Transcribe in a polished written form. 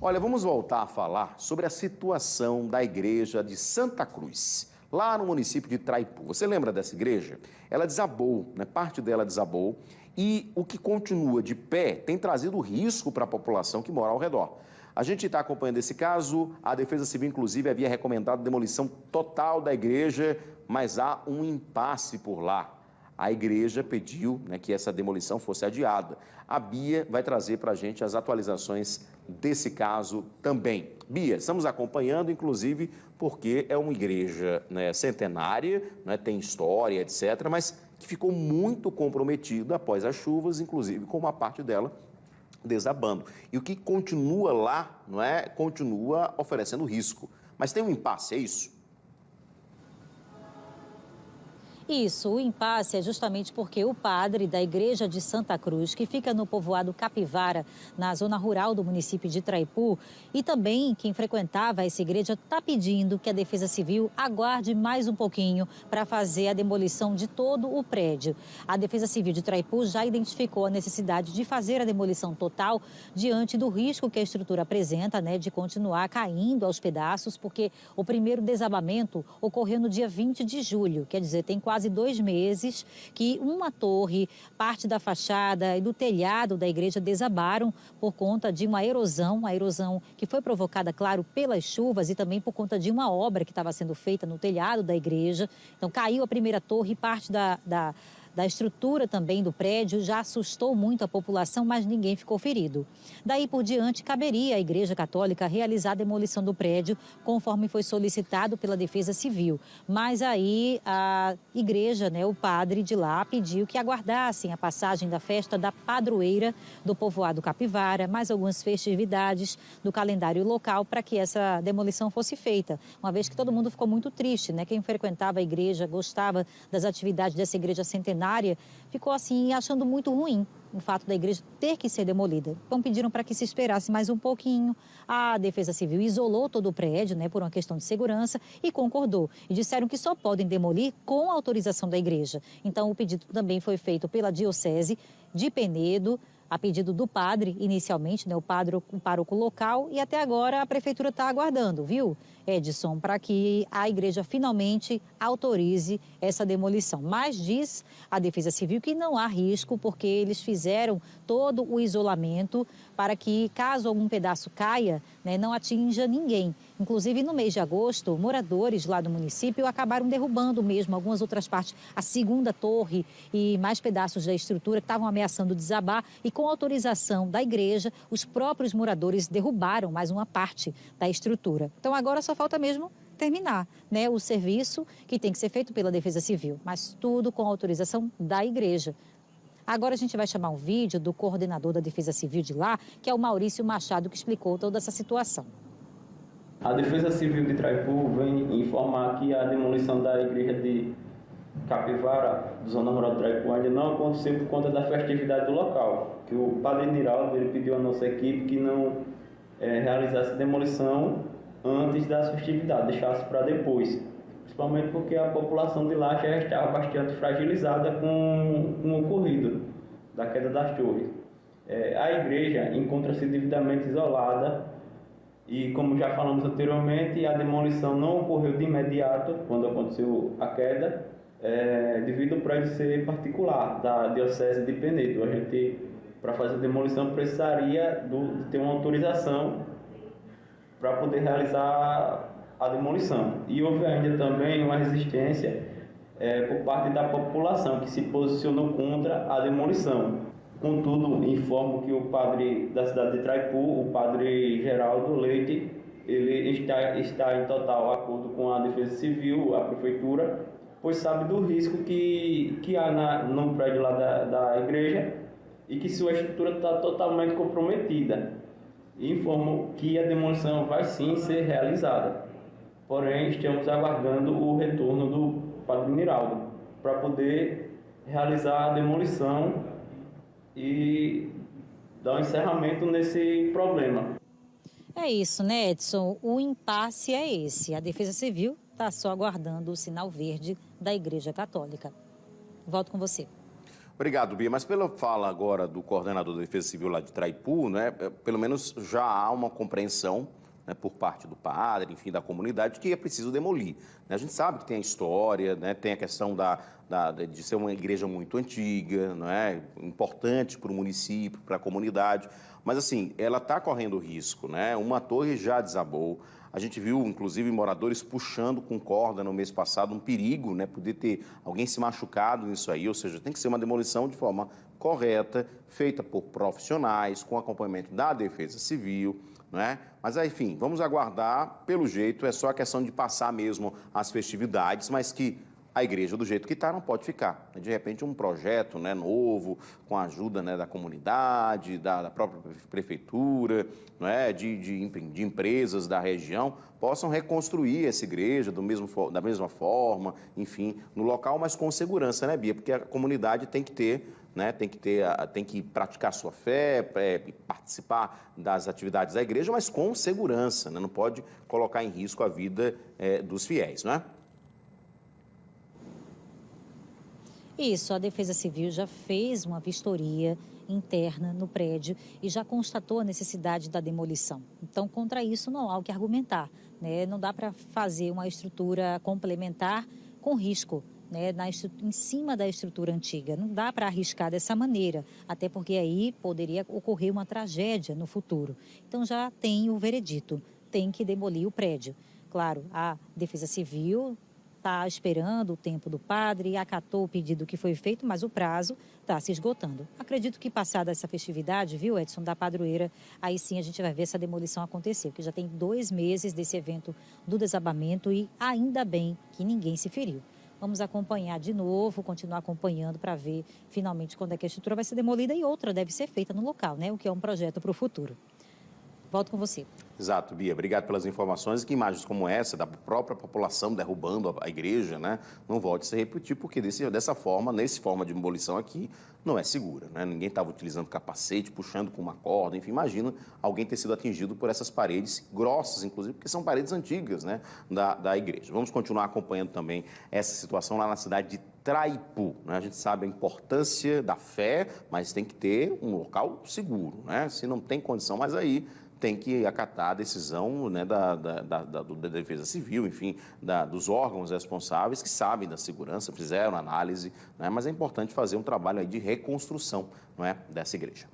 Olha, vamos voltar a falar sobre a situação da igreja de Santa Cruz, lá no município de Traipu. Você lembra dessa igreja? Ela desabou, né? Parte dela desabou e o que continua de pé tem trazido risco para a população que mora ao redor. A gente está acompanhando esse caso, a Defesa Civil, inclusive, havia recomendado demolição total da igreja, mas há um impasse por lá. A igreja pediu, né, que essa demolição fosse adiada. A Bia vai trazer para a gente as atualizações desse caso também. Bia, estamos acompanhando, inclusive, porque é uma igreja, né, centenária, né, tem história, etc., mas que ficou muito comprometida após as chuvas, inclusive com uma parte dela desabando. E o que continua lá, não é, continua oferecendo risco. Mas tem um impasse, é isso? Isso, o impasse é justamente porque o padre da Igreja de Santa Cruz, que fica no povoado Capivara, na zona rural do município de Traipu, e também quem frequentava essa igreja, está pedindo que a Defesa Civil aguarde mais um pouquinho para fazer a demolição de todo o prédio. A Defesa Civil de Traipu já identificou a necessidade de fazer a demolição total diante do risco que a estrutura apresenta, né, de continuar caindo aos pedaços, porque o primeiro desabamento ocorreu no dia 20 de julho, quer dizer, tem quase 2 meses que uma torre, parte da fachada e do telhado da igreja desabaram por conta de uma erosão que foi provocada, claro, pelas chuvas e também por conta de uma obra que estava sendo feita no telhado da igreja. Então caiu a primeira torre e parte da estrutura também do prédio, já assustou muito a população, mas ninguém ficou ferido. Daí por diante, caberia à Igreja Católica realizar a demolição do prédio, conforme foi solicitado pela Defesa Civil. Mas aí a igreja, né, o padre de lá, pediu que aguardassem a passagem da festa da padroeira do povoado Capivara, mais algumas festividades do calendário local para que essa demolição fosse feita. Uma vez que todo mundo ficou muito triste, né? Quem frequentava a igreja, gostava das atividades dessa igreja centenária, ficou assim achando muito ruim o fato da igreja ter que ser demolida. Então pediram para que se esperasse mais um pouquinho. A Defesa Civil isolou todo o prédio, né, por uma questão de segurança e concordou. E disseram que só podem demolir com a autorização da igreja. Então o pedido também foi feito pela Diocese de Penedo, a pedido do padre, inicialmente, né, o pároco local, e até agora a prefeitura está aguardando, viu, Edson, para que a igreja finalmente autorize essa demolição. Mas diz a Defesa Civil que não há risco, porque eles fizeram todo o isolamento para que, caso algum pedaço caia, né, não atinja ninguém. Inclusive, no mês de agosto, moradores lá do município acabaram derrubando mesmo algumas outras partes, a segunda torre e mais pedaços da estrutura que estavam ameaçando desabar, e com autorização da igreja, os próprios moradores derrubaram mais uma parte da estrutura. Então agora só falta mesmo terminar, né, o serviço que tem que ser feito pela Defesa Civil, mas tudo com autorização da igreja. Agora a gente vai chamar um vídeo do coordenador da Defesa Civil de lá, que é o Maurício Machado, que explicou toda essa situação. A Defesa Civil de Traipu vem informar que a demolição da igreja de Capivara, zona rural de Traipu, ainda não aconteceu por conta da festividade do local, que o padre Niraldo ele pediu à nossa equipe que não realizasse a demolição antes das festividades, deixasse para depois, principalmente porque a população de lá já estava bastante fragilizada com o ocorrido da queda das torres. A igreja encontra-se devidamente isolada e, como já falamos anteriormente, a demolição não ocorreu de imediato quando aconteceu a queda, devido ao prédio ser particular da Diocese de Penedo. A gente, para fazer a demolição, precisaria de ter uma autorização para poder realizar a demolição. E houve ainda também uma resistência por parte da população, que se posicionou contra a demolição. Contudo, informo que o padre da cidade de Traipu, o padre Geraldo Leite, ele está em total acordo com a Defesa Civil, a prefeitura, pois sabe do risco que há no prédio lá da igreja e que sua estrutura está totalmente comprometida. Informo que a demolição vai sim ser realizada, porém estamos aguardando o retorno do padre Niraldo para poder realizar a demolição e dar um encerramento nesse problema. É isso, né, Edson? O impasse é esse. A Defesa Civil está só aguardando o sinal verde da Igreja Católica. Volto com você. Obrigado, Bia. Mas pela fala agora do coordenador da Defesa Civil lá de Traipu, né, pelo menos já há uma compreensão, né, por parte do padre, enfim, da comunidade, que é preciso demolir. A gente sabe que tem a história, né, tem a questão de ser uma igreja muito antiga, não é? Importante para o município, para a comunidade, mas assim, ela está correndo risco, né? Uma torre já desabou. A gente viu, inclusive, moradores puxando com corda no mês passado, um perigo, né? Poder ter alguém se machucado nisso aí, ou seja, tem que ser uma demolição de forma correta, feita por profissionais, com acompanhamento da Defesa Civil, não é? Mas, enfim, vamos aguardar. Pelo jeito, é só a questão de passar mesmo as festividades, mas que a igreja, do jeito que está, não pode ficar. De repente, um projeto, né, novo, com a ajuda, né, da comunidade, da própria prefeitura, não é, de empresas da região, possam reconstruir essa igreja da mesma forma, enfim, no local, mas com segurança, né, Bia? Porque a comunidade tem que ter, né, tem que praticar sua fé, participar das atividades da igreja, mas com segurança, né? Não pode colocar em risco a vida dos fiéis, não é? Isso, a Defesa Civil já fez uma vistoria interna no prédio e já constatou a necessidade da demolição. Então, contra isso, não há o que argumentar, né? Não dá para fazer uma estrutura complementar com risco, né, em cima da estrutura antiga. Não dá para arriscar dessa maneira, até porque aí poderia ocorrer uma tragédia no futuro. Então, já tem o veredito, tem que demolir o prédio. Claro, a Defesa Civil está esperando o tempo do padre e acatou o pedido que foi feito, mas o prazo está se esgotando. Acredito que passada essa festividade, viu, Edson, da padroeira, aí sim a gente vai ver essa demolição acontecer, porque já tem 2 meses desse evento do desabamento e ainda bem que ninguém se feriu. Vamos acompanhar de novo, continuar acompanhando para ver finalmente quando é que a estrutura vai ser demolida e outra deve ser feita no local, né? O que é um projeto para o futuro. Volto com você. Exato, Bia. Obrigado pelas informações. Que imagens como essa, da própria população derrubando a igreja, né, não volte a se repetir, porque dessa forma, nessa forma de demolição aqui, não é segura, né? Ninguém estava utilizando capacete, puxando com uma corda, enfim, imagina alguém ter sido atingido por essas paredes grossas, inclusive, porque são paredes antigas, né, da igreja. Vamos continuar acompanhando também essa situação lá na cidade de Traipu, né? A gente sabe a importância da fé, mas tem que ter um local seguro, né? Se não tem condição, mas aí tem que acatar a decisão, né, da Defesa Civil, enfim, dos órgãos responsáveis que sabem da segurança, fizeram análise, né, mas é importante fazer um trabalho aí de reconstrução, não é, dessa igreja.